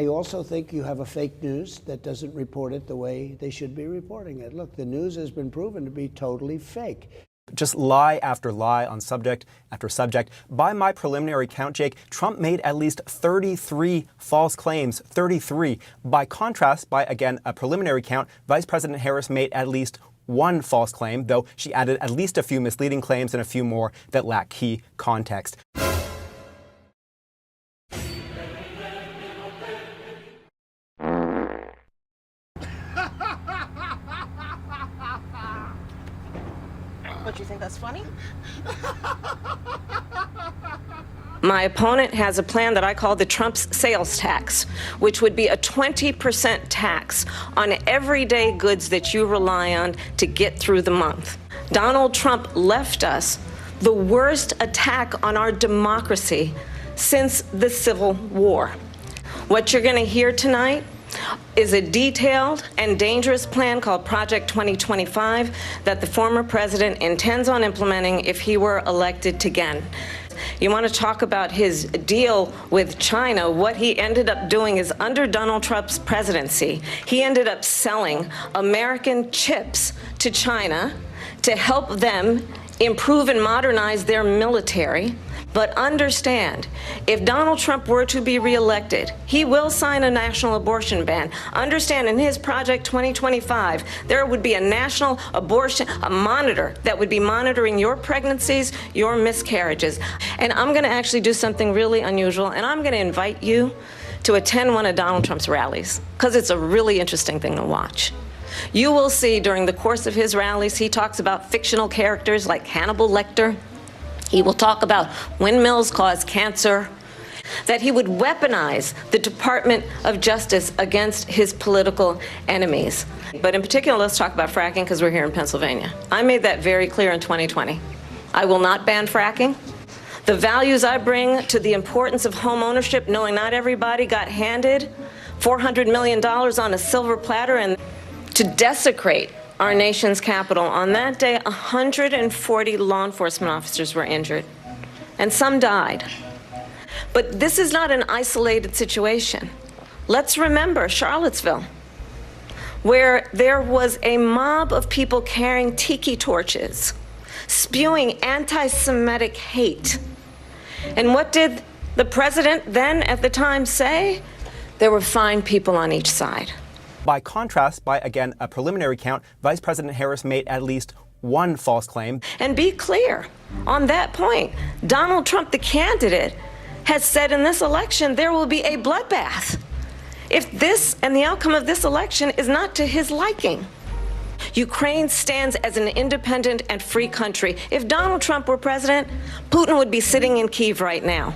I also think you have a fake news that doesn't report it the way they should be reporting it. Look, the news has been proven to be totally fake. Just lie after lie on subject after subject. By my preliminary count, Jake, Trump made at least 33 false claims, 33. By contrast, by, again, a preliminary count, Vice President Harris made at least one false claim, though she added at least a few misleading claims and a few more that lack key context. Don't you think that's funny? My opponent has a plan that I call the Trump's sales tax, which would be a 20% tax on everyday goods that you rely on to get through the month. Donald Trump left us the worst attack on our democracy since the Civil War. What you're going to hear tonight is a detailed and dangerous plan called Project 2025 that the former president intends on implementing if he were elected again. You want to talk about his deal with China? What he ended up doing is, under Donald Trump's presidency, he ended up selling American chips to China to help them improve and modernize their military. But understand, if Donald Trump were to be reelected, he will sign a national abortion ban. Understand, in his Project 2025, there would be a national abortion, a monitor that would be monitoring your pregnancies, your miscarriages. And I'm going to actually do something really unusual, and I'm going to invite you to attend one of Donald Trump's rallies, because it's a really interesting thing to watch. You will see during the course of his rallies, he talks about fictional characters like Hannibal Lecter. He will talk about windmills cause cancer, that he would weaponize the Department of Justice against his political enemies. But in particular, let's talk about fracking, because we're here in Pennsylvania. I made that very clear in 2020. I will not ban fracking. The values I bring to the importance of home ownership, knowing not everybody got handed $400 million on a silver platter, and to desecrate our nation's capital. On that day, 140 law enforcement officers were injured, and some died. But this is not an isolated situation. Let's remember Charlottesville, where there was a mob of people carrying tiki torches, spewing anti-Semitic hate. And what did the president then at the time say? There were fine people on each side. By contrast, by, again, a preliminary count, Vice President Harris made at least one false claim. And be clear on that point. Donald Trump, the candidate, has said in this election there will be a bloodbath if this and the outcome of this election is not to his liking. Ukraine stands as an independent and free country. If Donald Trump were president, Putin would be sitting in Kyiv right now.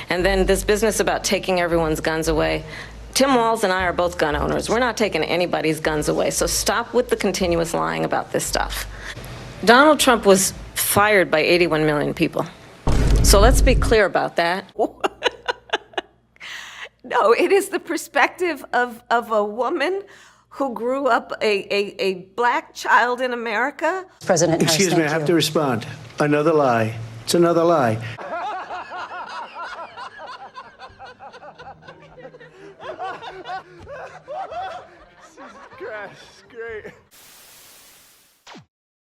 And then this business about taking everyone's guns away. Tim Walz and I are both gun owners. We're not taking anybody's guns away, so stop with the continuous lying about this stuff. Donald Trump was fired by 81 million people. So let's be clear about that. No, it is the perspective of a woman who grew up a black child in America. President Harris, Excuse me, I have to respond. Another lie. It's another lie.